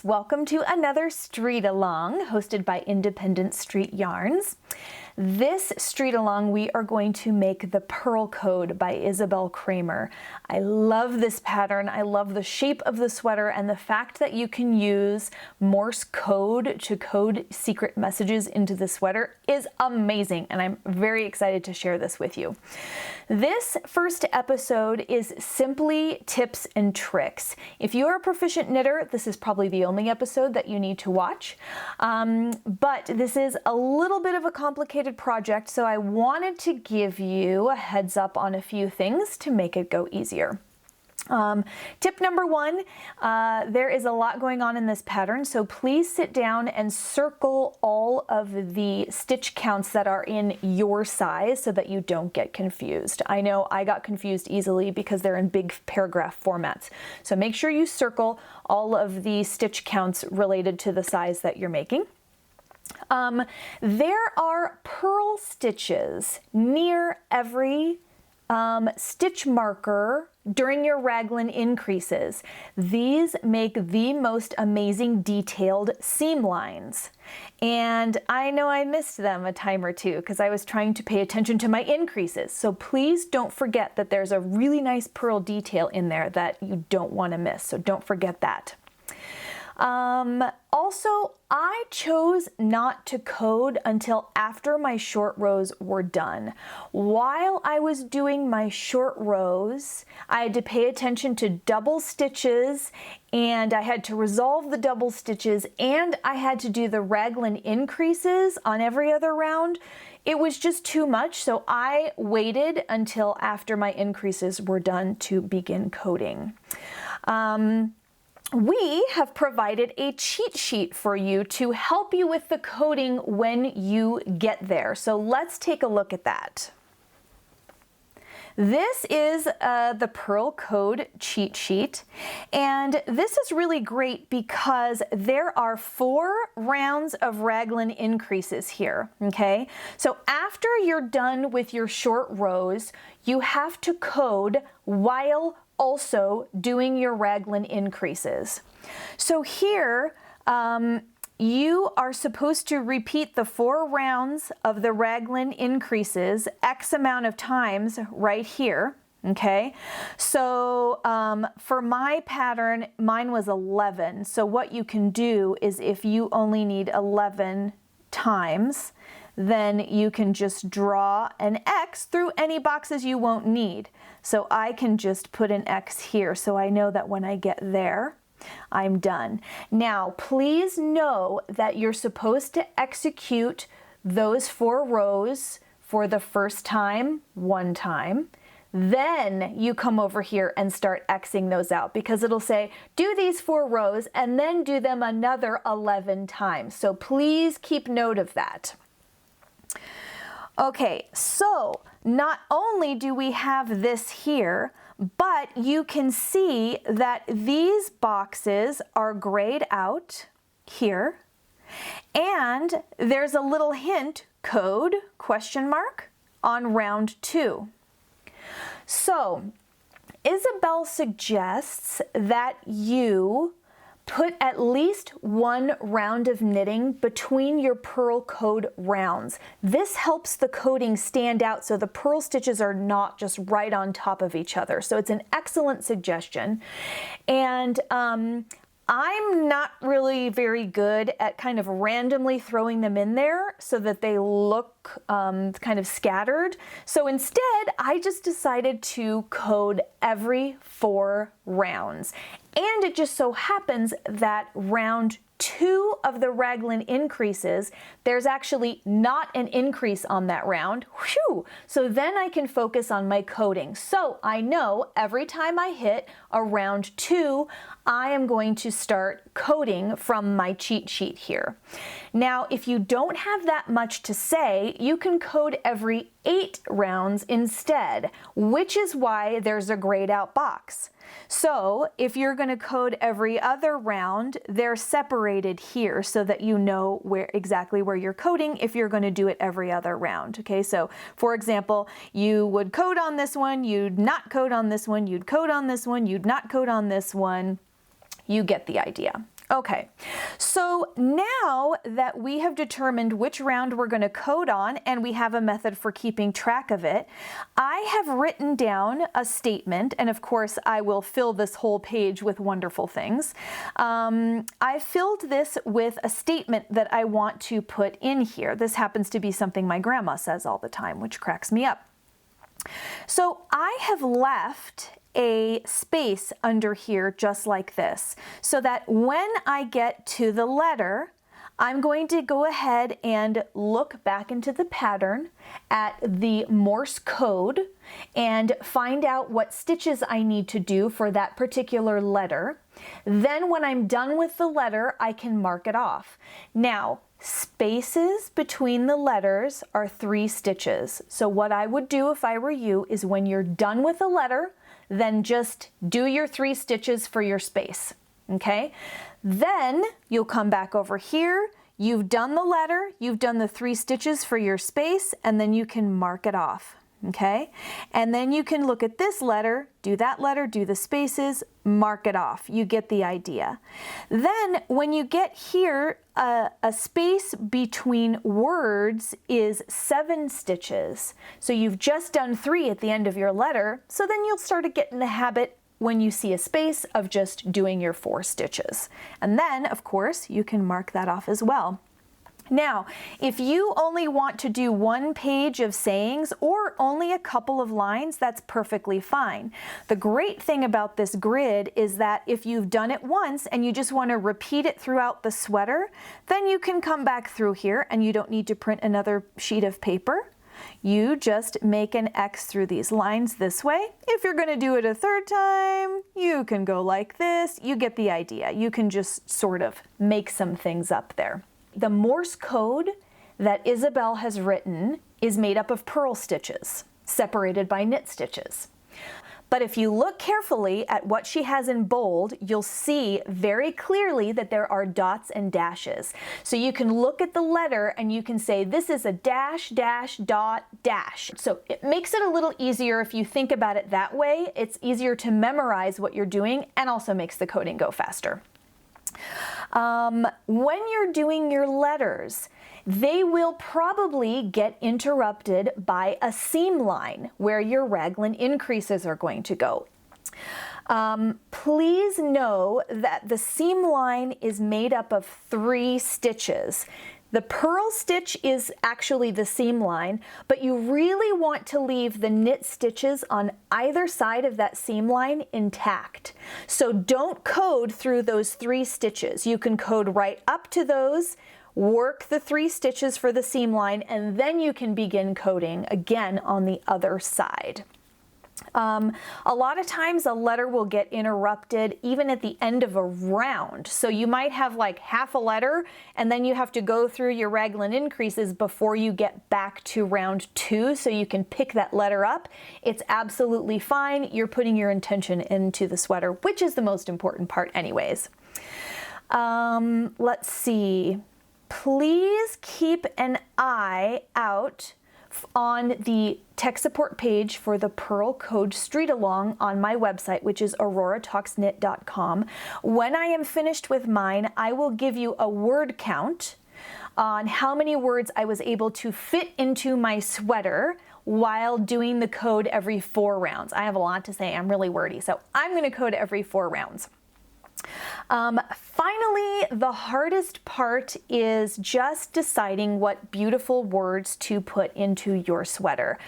folks, welcome to another Street Along hosted by Independent Street Yarns. This Street Along we are going to make the Purl Code by Isabel Kramer. I love this pattern. I love the shape of the sweater and the fact that you can use Morse code to code secret messages into the sweater is amazing, and I'm very excited to share this with you. This first episode is simply tips and tricks. If you are a proficient knitter, this is probably the only episode that you need to watch, but this is a little bit of a complicated project, so I wanted to give you a heads up on a few things to make it go easier. Tip number one, there is a lot going on in this pattern, so please sit down and circle all of the stitch counts that are in your size so that you don't get confused. I know I got confused easily because they're in big paragraph formats. So make sure you circle all of the stitch counts related to the size that you're making. There are purl stitches near every stitch marker during your raglan increases. These make the most amazing detailed seam lines. And I know I missed them a time or two because I was trying to pay attention to my increases. So please don't forget that there's a really nice purl detail in there that you don't want to miss. So don't forget that. Also, I chose not to code until after my short rows were done. While I was doing my short rows, I had to pay attention to double stitches, and I had to resolve the double stitches, and I had to do the raglan increases on every other round. It was just too much, so I waited until after my increases were done to begin coding. We have provided a cheat sheet for you to help you with the coding when you get there. So let's take a look at that. This is the Purl Code cheat sheet, and this is really great because there are 4 rounds of raglan increases here, okay? So after you're done with your short rows, you have to code while also doing your raglan increases. So here, you are supposed to repeat the 4 rounds of the raglan increases X amount of times right here, okay? So for my pattern, mine was 11. So what you can do is if you only need 11 times, then you can just draw an X through any boxes you won't need. So I can just put an X here so I know that when I get there, I'm done. Now, please know that you're supposed to execute those 4 rows for the first time, 1 time. Then you come over here and start Xing those out because it'll say, do these 4 rows and then do them another 11 times. So please keep note of that. Okay, so not only do we have this here, but you can see that these boxes are grayed out here, and there's a little hint, code, question mark, on round 2. So Isabel suggests that you put at least 1 round of knitting between your purl code rounds. This helps the coding stand out so the purl stitches are not just right on top of each other. So it's an excellent suggestion. And I'm not really very good at kind of randomly throwing them in there so that they look kind of scattered. So instead, I just decided to code every 4 rounds. And it just so happens that round 2 of the raglan increases, there's actually not an increase on that round. Whew! So then I can focus on my coding. So I know every time I hit a round 2, I am going to start coding from my cheat sheet here. Now, if you don't have that much to say, you can code every 8 rounds instead, which is why there's a grayed out box. So if you're going to code every other round, they're separated here so that you know exactly where you're coding if you're going to do it every other round. Okay, so for example, you would code on this one, you'd not code on this one, you'd code on this one, you'd not code on this one. You get the idea. Okay, so now that we have determined which round we're going to code on and we have a method for keeping track of it, I have written down a statement, and of course I will fill this whole page with wonderful things. I filled this with a statement that I want to put in here. This happens to be something my grandma says all the time, which cracks me up. So I have left a space under here just like this, so that when I get to the letter, I'm going to go ahead and look back into the pattern at the Morse code and find out what stitches I need to do for that particular letter. Then when I'm done with the letter, I can mark it off. Now, spaces between the letters are 3 stitches. So what I would do if I were you is when you're done with a letter, then just do your 3 stitches for your space, okay? Then you'll come back over here, you've done the letter, you've done the 3 stitches for your space, and then you can mark it off, okay? And then you can look at this letter, do that letter, do the spaces, mark it off. You get the idea. Then when you get here, a space between words is 7 stitches. So you've just done 3 at the end of your letter, so then you'll start to get in the habit when you see a space of just doing your 4 stitches. And then, of course, you can mark that off as well. Now, if you only want to do 1 page of sayings or only a couple of lines, that's perfectly fine. The great thing about this grid is that if you've done it once and you just want to repeat it throughout the sweater, then you can come back through here and you don't need to print another sheet of paper. You just make an X through these lines this way. If you're going to do it a 3rd time, you can go like this. You get the idea. You can just sort of make some things up there. The Morse code that Isabel has written is made up of purl stitches, separated by knit stitches. But if you look carefully at what she has in bold, you'll see very clearly that there are dots and dashes. So you can look at the letter and you can say, this is a dash, dash, dot, dash. So it makes it a little easier if you think about it that way. It's easier to memorize what you're doing and also makes the coding go faster. When you're doing your letters, they will probably get interrupted by a seam line where your raglan increases are going to go. Please know that the seam line is made up of 3 stitches. The purl stitch is actually the seam line, but you really want to leave the knit stitches on either side of that seam line intact. So don't code through those 3 stitches. You can code right up to those, work the 3 stitches for the seam line, and then you can begin coding again on the other side. A lot of times a letter will get interrupted even at the end of a round. So you might have like half a letter and then you have to go through your raglan increases before you get back to round 2 so you can pick that letter up. It's absolutely fine. You're putting your intention into the sweater, which is the most important part anyways. Let's see. Please keep an eye out on the tech support page for the Purl Code Street Along on my website, which is auroratalksknit.com. When I am finished with mine, I will give you a word count on how many words I was able to fit into my sweater while doing the code every 4 rounds. I have a lot to say. I'm really wordy, so I'm going to code every 4 rounds. Finally, the hardest part is just deciding what beautiful words to put into your sweater.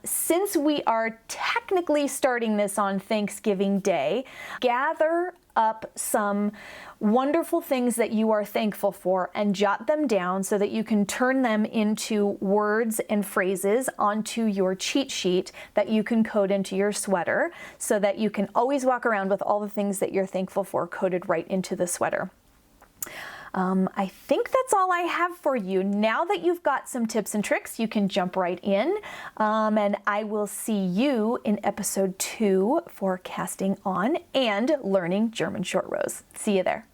Since we are technically starting this on Thanksgiving Day, gather up some wonderful things that you are thankful for and jot them down so that you can turn them into words and phrases onto your cheat sheet that you can code into your sweater so that you can always walk around with all the things that you're thankful for coded right into the sweater. I think that's all I have for you. Now that you've got some tips and tricks, you can jump right in, and I will see you in episode 2 for casting on and learning German short rows. See you there.